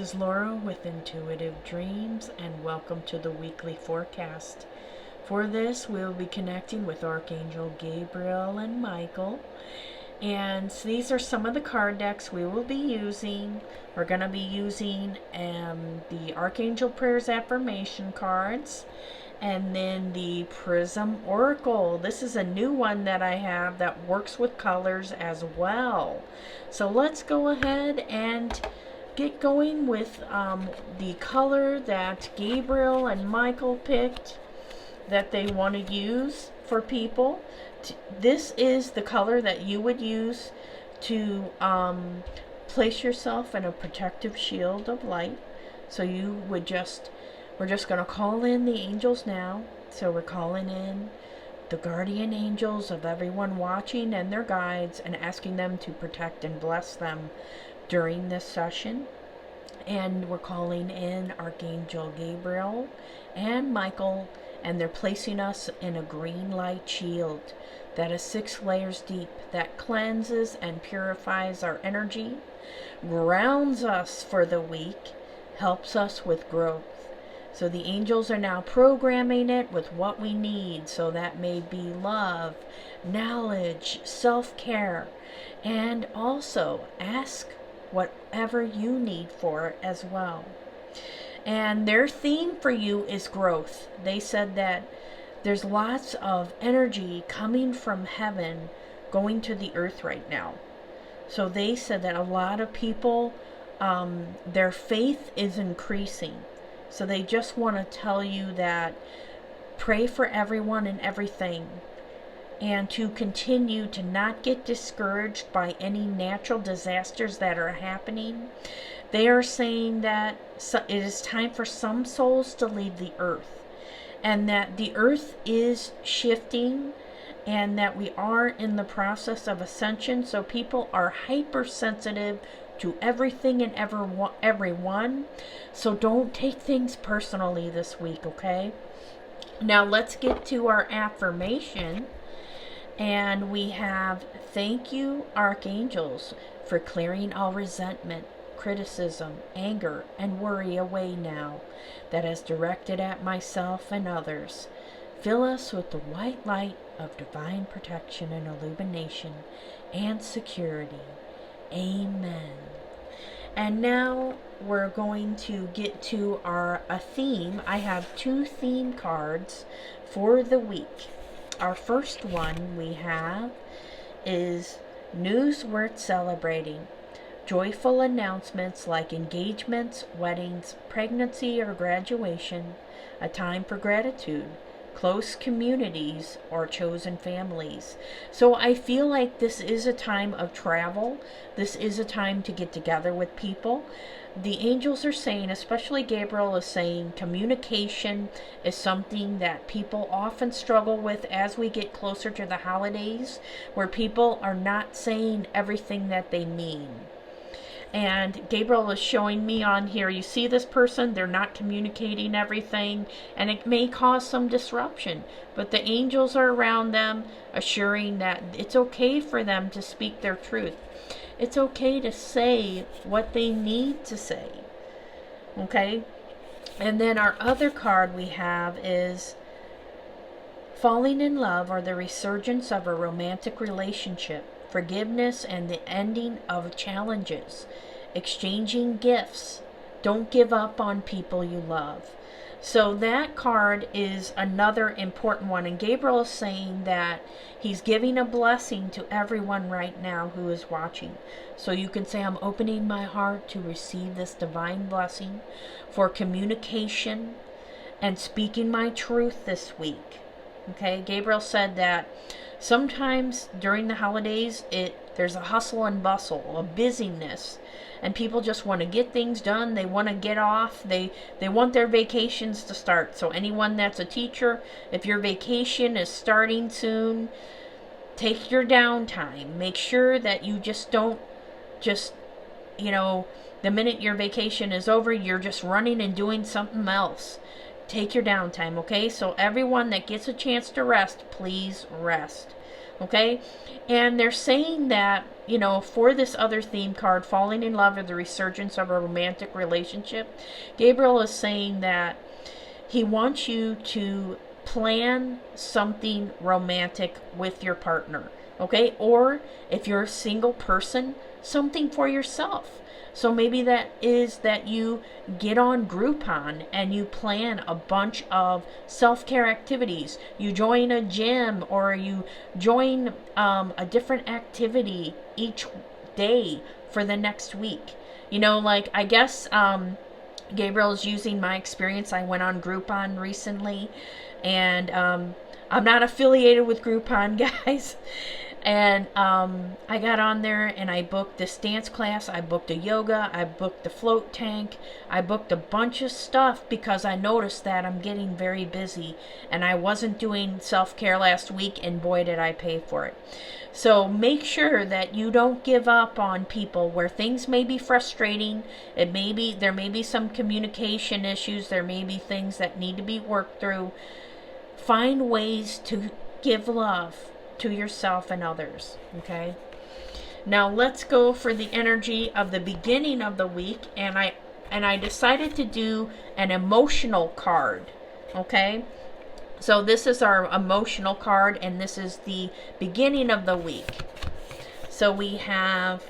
is Laura with Intuitive Dreams, and welcome to the weekly forecast. For this, we will be connecting with Archangel Gabriel and Micheal. And these are some of the card decks we will be using. We're going to be using the Archangel Prayers Affirmation cards, and then the Prism Oracle. This is a new one that I have that works with colors as well. So let's go ahead and get going with the color that Gabriel and Micheal picked that they want to use for people. This is the color that you would use to place yourself in a protective shield of light. So you would we're just going to call in the angels now. So we're calling in the guardian angels of everyone watching and their guides, and asking them to protect and bless them during this session. And we're calling in Archangel Gabriel and Micheal, and they're placing us in a green light shield that is 6 layers deep, that cleanses and purifies our energy, grounds us for the week, helps us with growth. So the angels are now programming it with what we need. So that may be love, knowledge, self-care, and also ask whatever you need for it as well. And their theme for you is growth. They said that there's lots of energy coming from heaven going to the earth right now. So they said that a lot of people, their faith is increasing. So they just want to tell you that pray for everyone and everything, and to continue to not get discouraged by any natural disasters that are happening. They are saying that it is time for some souls to leave the earth, and that the earth is shifting, and that we are in the process of ascension. So people are hypersensitive to everything and everyone. So don't take things personally this week, okay? Now let's get to our affirmation. And we have, thank you, archangels, for clearing all resentment, criticism, anger, and worry away now that is directed at myself and others. Fill us with the white light of divine protection and illumination and security. Amen. And now we're going to get to a theme. I have 2 theme cards for the week. Our first one we have is news worth celebrating. Joyful announcements like engagements, weddings, pregnancy, or graduation. A time for gratitude. Close communities or chosen families. So I feel like this is a time of travel. This is a time to get together with people. The angels are saying, especially Gabriel is saying, communication is something that people often struggle with as we get closer to the holidays, where people are not saying everything that they mean. And Gabriel is showing me on here, you see this person, they're not communicating everything, and it may cause some disruption. But the angels are around them, assuring that it's okay for them to speak their truth. It's okay to say what they need to say. Okay? And then our other card we have is falling in love, or the resurgence of a romantic relationship. Forgiveness and the ending of challenges. Exchanging gifts. Don't give up on people you love. So that card is another important one. And Gabriel is saying that he's giving a blessing to everyone right now who is watching. So you can say, I'm opening my heart to receive this divine blessing for communication and speaking my truth this week. Okay, Gabriel said that sometimes during the holidays, there's a hustle and bustle, a busyness, and people just want to get things done. They want to get off. They want their vacations to start. So anyone that's a teacher, if your vacation is starting soon, take your downtime. Make sure that you just don't the minute your vacation is over, you're just running and doing something else. take your downtime, okay? So everyone that gets a chance to rest, please rest, okay? And they're saying that, you know, for this other theme card, falling in love or the resurgence of a romantic relationship, Gabriel is saying that he wants you to plan something romantic with your partner, okay? Or if you're a single person, something for yourself. So maybe that is that you get on Groupon and you plan a bunch of self-care activities. You join a gym or you join a different activity each day for the next week. You know, like I guess Gabriel is using my experience. I went on Groupon recently, and I'm not affiliated with Groupon, guys. And I got on there and I booked this dance class. I booked a yoga. I booked the float tank. I booked a bunch of stuff because I noticed that I'm getting very busy. And I wasn't doing self-care last week, and boy, did I pay for it. So make sure that you don't give up on people where things may be frustrating. There may be some communication issues. There may be things that need to be worked through. Find ways to give love to yourself and others, okay? Now let's go for the energy of the beginning of the week, and I decided to do an emotional card, okay? So this is our emotional card, and this is the beginning of the week. So we have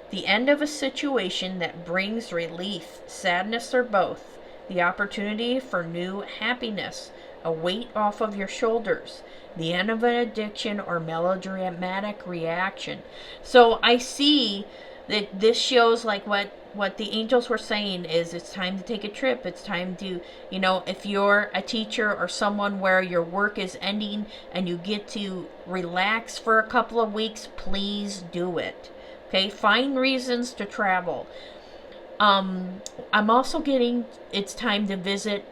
the end of a situation that brings relief, sadness, or both. The opportunity for new happiness, a weight off of your shoulders. The end of an addiction or melodramatic reaction. So I see that this shows like what the angels were saying is it's time to take a trip. It's time to, you know, if you're a teacher or someone where your work is ending and you get to relax for a couple of weeks, please do it. Okay, find reasons to travel. I'm also getting it's time to visit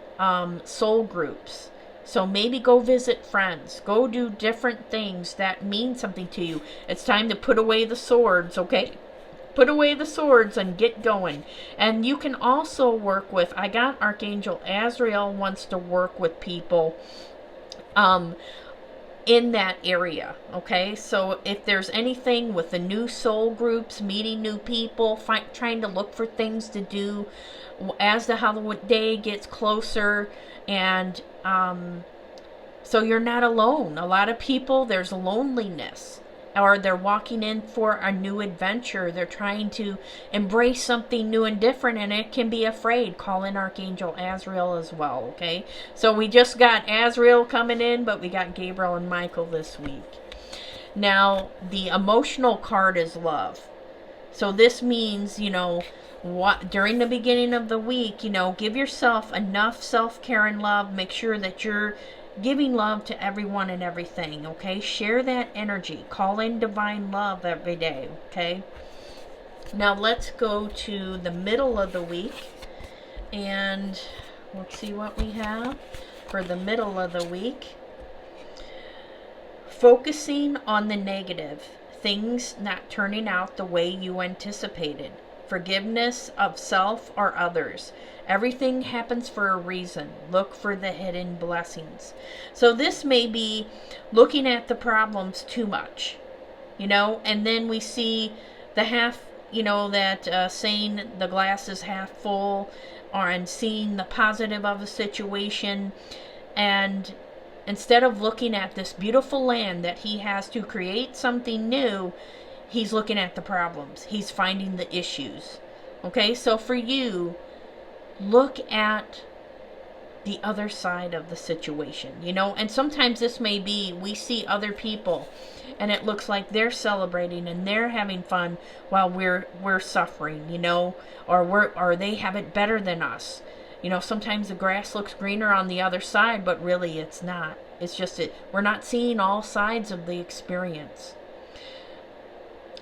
soul groups. So maybe go visit friends. Go do different things that mean something to you. It's time to put away the swords, okay? Put away the swords and get going. And you can also work with, I got Archangel Azrael wants to work with people in that area, okay? So if there's anything with the new soul groups, meeting new people, trying to look for things to do as the holiday gets closer, and so you're not alone. A lot of people, there's loneliness, or they're walking in for a new adventure. They're trying to embrace something new and different, and it can be afraid. Call in Archangel Azrael as well, okay? So we just got Azrael coming in, but we got Gabriel and Micheal this week. Now, the emotional card is love. So this means, you know, during the beginning of the week, you know, give yourself enough self-care and love. Make sure that you're giving love to everyone and everything, okay? Share that energy. Call in divine love every day, okay? Now let's go to the middle of the week, and let's see what we have for the middle of the week. Focusing on the negative, things not turning out the way you anticipated. Forgiveness of self or others. Everything happens for a reason. Look for the hidden blessings. So this may be looking at the problems too much, you know, and then we see the half, you know, that saying the glass is half full, and seeing the positive of a situation, and instead of looking at this beautiful land that he has to create something new, he's looking at the problems. He's finding the issues. Okay, so for you, look at the other side of the situation, you know, and sometimes this may be, we see other people and it looks like they're celebrating and they're having fun while we're suffering, you know, or they have it better than us. You know, sometimes the grass looks greener on the other side, but really it's not. It's just we're not seeing all sides of the experience.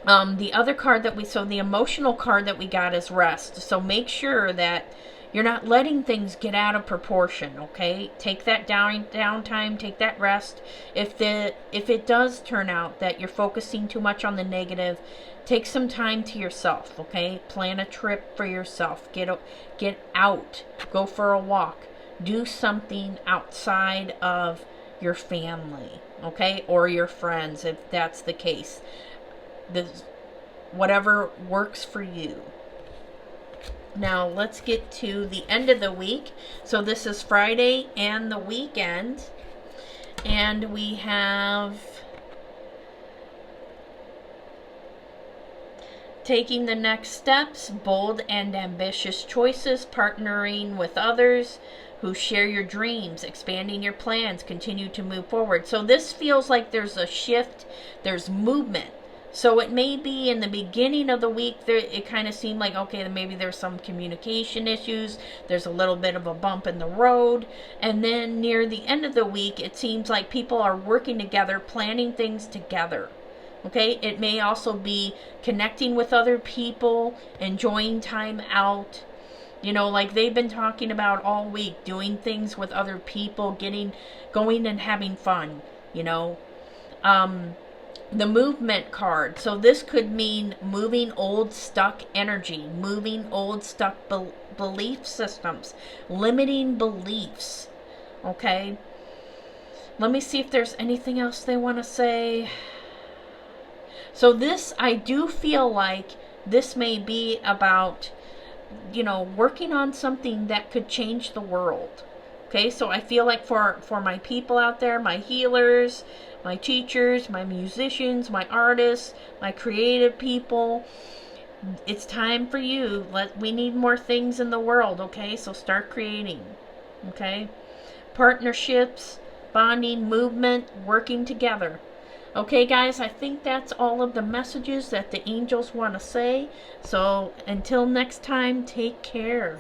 The other card that the emotional card that we got is rest. So make sure that you're not letting things get out of proportion, okay? Take that downtime, take that rest. If it does turn out that you're focusing too much on the negative, take some time to yourself, okay? Plan a trip for yourself. Get out. Go for a walk. do something outside of your family, okay, or your friends, if that's the case. This, whatever works for you. Now let's get to the end of the week. So this is Friday and the weekend, and we have taking the next steps, bold and ambitious choices, partnering with others who share your dreams, expanding your plans, continue to move forward. So this feels like there's a shift, there's movement. So it may be in the beginning of the week, it kind of seemed like, okay, maybe there's some communication issues, there's a little bit of a bump in the road. And then near the end of the week, it seems like people are working together, planning things together. Okay, it may also be connecting with other people, enjoying time out. You know, like they've been talking about all week, doing things with other people, going and having fun, you know. The movement card. So this could mean moving old stuck energy, moving old stuck belief systems, limiting beliefs. Okay. Let me see if there's anything else they want to say. So this, I do feel like this may be about, you know, working on something that could change the world. Okay, so I feel like for my people out there, my healers, my teachers, my musicians, my artists, my creative people, it's time for you. We need more things in the world, okay? So start creating, okay? Partnerships, bonding, movement, working together. Okay, guys, I think that's all of the messages that the angels want to say. So until next time, take care.